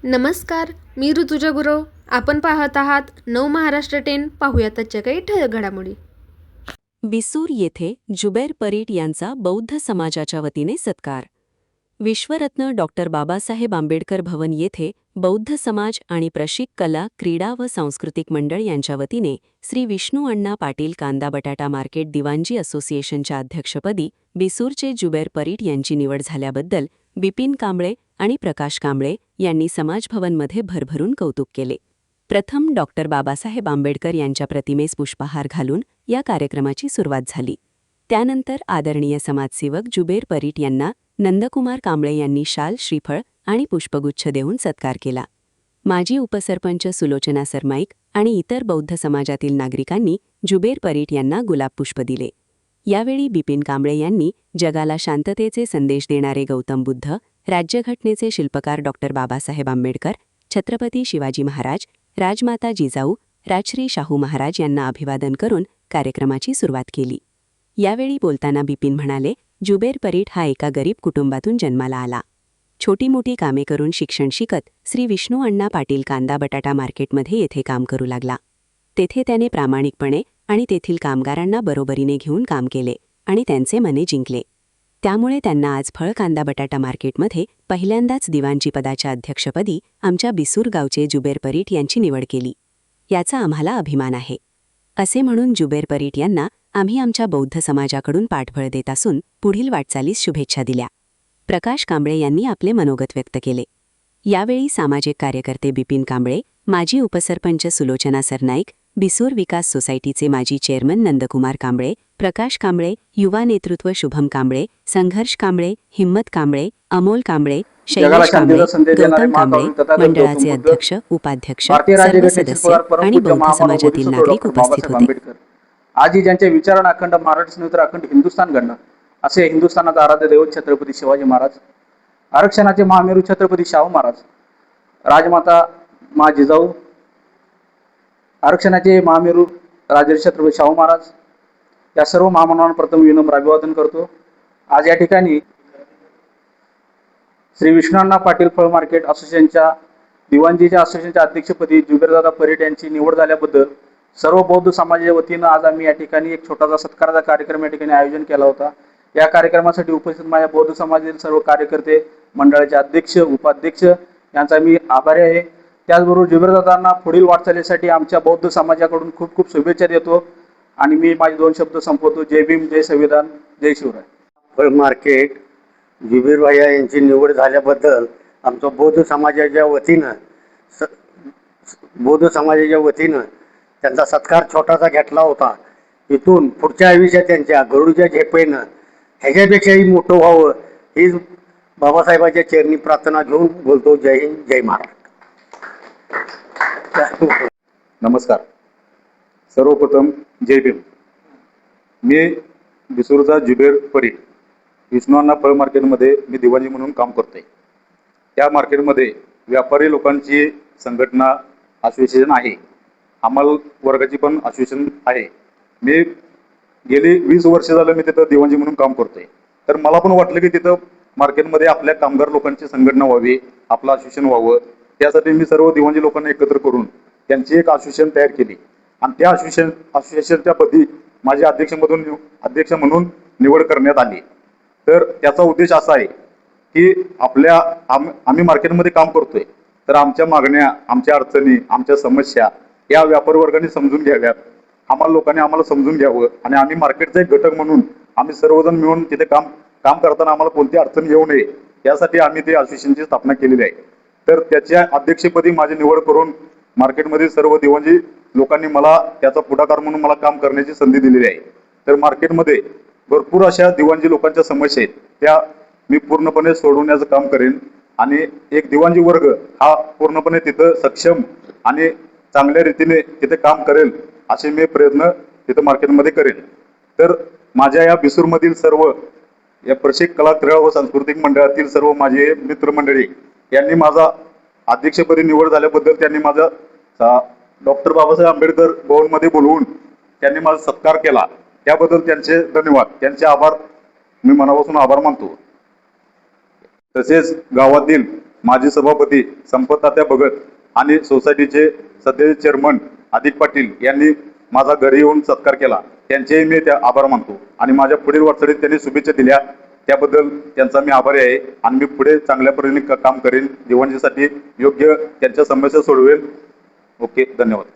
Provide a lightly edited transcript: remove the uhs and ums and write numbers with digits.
नमस्कार, मी ऋतुजा गुरव. आपण पाहत आहात नव महाराष्ट्र 10. पाहूयात आजच्या काही ठळक घडामोडी. बिसूर येथे जुबैर परीट यांचा बौद्ध समाजाच्या वतीने सत्कार. विश्वरत्न डॉक्टर बाबासाहेब आंबेडकर भवन येथे बौद्ध समाज आणि प्रशिक कला क्रीडा व सांस्कृतिक मंडळ यांच्या वतीने श्री विष्णू अण्णा पाटील कांदा बटाटा मार्केट दिवाणजी असोसिएशनच्या अध्यक्षपदी बिसूरचे जुबैर परीट यांची निवड झाल्याबद्दल बिपिन कांबळे आणि प्रकाश कांबळे यांनी समाजभवनमध्ये भरभरून कौतुक केले. प्रथम डॉक्टर बाबासाहेब आंबेडकर यांच्या प्रतिमेस पुष्पहार घालून या कार्यक्रमाची सुरुवात झाली. त्यानंतर आदरणीय समाजसेवक जुबैर परीट यांना नंदकुमार कांबळे यांनी शाल, श्रीफळ आणि पुष्पगुच्छ देऊन सत्कार केला. माजी उपसरपंच सुलोचना सरमाईक आणि इतर बौद्ध समाजातील नागरिकांनी जुबैर परीट यांना गुलाबपुष्प दिले. यावेळी बिपिन कांबळे यांनी जगाला शांततेचे संदेश देणारे गौतम बुद्ध, राज्यघटनेचे शिल्पकार डॉक्टर बाबासाहेब आंबेडकर, छत्रपती शिवाजी महाराज, राजमाता जिजाऊ, राजश्री शाहू महाराज यांना अभिवादन करून कार्यक्रमाची सुरुवात केली. यावेळी बोलताना बिपिन म्हणाले, जुबैर परीट हा एका गरीब कुटुंबातून जन्माला आला. छोटी मोठी कामे करून शिक्षण शिकत श्री विष्णू अण्णा पाटील कांदा बटाटा मार्केटमध्ये येथे काम करू लागला. तेथे त्याने प्रामाणिकपणे आणि तेथील कामगारांना बरोबरीने घेऊन काम केले आणि त्यांचे मने जिंकले. त्यामुळे त्यांना आज फळ कांदा बटाटा मार्केटमध्ये पहिल्यांदाच दिवाणजी पदाच्या अध्यक्षपदी आमच्या बिसूर गावचे जुबैर परीट यांची निवड केली. याचा आम्हाला अभिमान आहे, असे म्हणून जुबैर परीट यांना आम्ही आमच्या बौद्ध समाजाकडून पाठबळ देत असून पुढील वाटचालीस शुभेच्छा दिल्या. प्रकाश कांबळे यांनी आपले मनोगत व्यक्त केले. यावेळी सामाजिक कार्यकर्ते बिपिन कांबळे, माजी उपसरपंच सुलोचना सरनाईक, बिसूर विकास सोसायटीचे माजी चेअरमन नंदकुमार कांबळे, प्रकाश कांबळे, युवा नेतृत्व शुभम कांबळे, संघर्ष कांबळे, हिम्मत कांबळे, अमोल कांबळे, शैलेश कांबळे, गौतम कांबळे, मंडळाचे अध्यक्ष, उपाध्यक्ष, सर्व सदस्य आणि बौद्ध समाजातील नागरिक उपस्थित होते. आजी ज्यांच्या विचारांना अखंड महाराष्ट्र नव्हे तर अखंड हिंदुस्थान घडणार, असे हिंदुस्थानाचा आराध्य दैवत छत्रपती शिवाजी महाराज, आरक्षणाचे महामेरू छत्रपती शाहू महाराज, राजमाता मा जिजाऊ, आरक्षणाचे महामेरू राजर्षी छत्रपती शाहू महाराज, या सर्व महामानवांना प्रथम विनम्र अभिवादन करतो. आज या ठिकाणी श्री विष्णू अण्णा पाटील फळ मार्केट असोसिएशनच्या दिवाणजीच्या असोसिएशनच्या अध्यक्षपदी जुबैरदादा परीट यांची निवड झाल्याबद्दल सर्व बौद्ध समाजाच्या वतीनं आज आम्ही या ठिकाणी एक छोटासा सत्काराचा कार्यक्रम या ठिकाणी आयोजन केला होता. या कार्यक्रमासाठी उपस्थित माझ्या बौद्ध समाजातील सर्व कार्यकर्ते, मंडळाचे अध्यक्ष, उपाध्यक्ष यांचा मी आभारी आहे. त्याचबरोबर जुबैरदादांना पुढील वाटचालीसाठी आमच्या बौद्ध समाजाकडून खूप खूप शुभेच्छा देतो आणि मी माझे 2 शब्द संपवतो. जय भीम, जय संविधान, जय शिवराय. फळ मार्केट जुबैर भैया यांची निवड झाल्याबद्दल आमच्या बौद्ध समाजाच्या वतीनं त्यांचा सत्कार छोटासा घेतला होता. इथून पुढच्या आयुष्यात त्यांच्या गरुडच्या झेपेनं ह्याच्यापेक्षाही मोठं व्हावं हीच बाबासाहेबांच्या चरणी प्रार्थना घेऊन बोलतो. जय हिंद, जय महाराष्ट्र. नमस्कार. सर्वप्रथम जय भीम. मी बिसूरचा जुबैर परीट विष्णू अण्णा फळ मार्केटमध्ये मी दिवाणी म्हणून काम करतोय. त्या मार्केटमध्ये व्यापारी लोकांची संघटना असोसिएशन आहे, अंमल वर्गाची पण असोसिएशन आहे. मी गेली 20 वर्ष झालं मी तिथं दिवाणजी म्हणून काम करतोय. तर मला पण वाटलं की तिथं मार्केटमध्ये आपल्या कामगार लोकांची संघटना व्हावी, आपलं असोसिएशन व्हावं. त्यासाठी मी सर्व दिवाणजी लोकांना एकत्र करून त्यांची एक असोसिएशन तयार केली आणि त्या असोसिएशनच्या पदी माझ्या अध्यक्ष म्हणून निवड करण्यात आली. तर त्याचा उद्देश असा आहे की आम्ही मार्केटमध्ये काम करतोय, तर आमच्या मागण्या, आमच्या अडचणी, आमच्या समस्या या व्यापारी वर्गाने समजून घ्याव्यात, आम्हाला लोकांनी आम्हाला समजून घ्यावं आणि आम्ही मार्केटचा एक घटक म्हणून आम्ही सर्वजण मिळून तिथे काम करताना आम्हाला कोणती अडचण येऊ नये यासाठी आम्ही ते असोसिएशनची स्थापना केलेली आहे. तर त्याच्या अध्यक्षपदी माझी निवड करून मार्केटमध्ये सर्व दिवाणजी लोकांनी मला त्याचा पुढाकार म्हणून मला काम करण्याची संधी दिलेली आहे. तर मार्केटमध्ये भरपूर अशा दिवाणजी लोकांच्या समस्या आहेत, त्या मी पूर्णपणे सोडवण्याचं काम करेन आणि एक दिवाणजी वर्ग हा पूर्णपणे तिथं सक्षम आणि चांगल्या रीतीने तिथे काम करेल असे मी प्रयत्न तिथं मार्केटमध्ये करेन. तर माझ्या या बिसूरमधील सर्व या प्रशिक कला क्रीडा व सांस्कृतिक मंडळातील सर्व माझे मित्रमंडळी यांनी माझा अध्यक्षपदी निवड झाल्याबद्दल त्यांनी माझा डॉक्टर बाबासाहेब आंबेडकर भवनमध्ये बोलवून त्यांनी माझा सत्कार केला, त्याबद्दल त्यांचे धन्यवाद, त्यांचे आभार मी मनापासून आभार मानतो. तसेच गावातील माजी सभापती संपततात्या भगत आणि सोसायटीचे सध्याचे चेअरमन आदिक पाटील यांनी माझा घरी येऊन सत्कार केला, त्यांचेही मी त्या आभार मानतो आणि माझ्या पुढील वाटचालीत त्यांनी शुभेच्छा दिल्या त्याबद्दल त्यांचा मी आभारी आहे आणि मी पुढे चांगल्या परीने काम करेन, दिवाणजीसाठी योग्य त्यांच्या समस्या सोडवेल. ओके, धन्यवाद.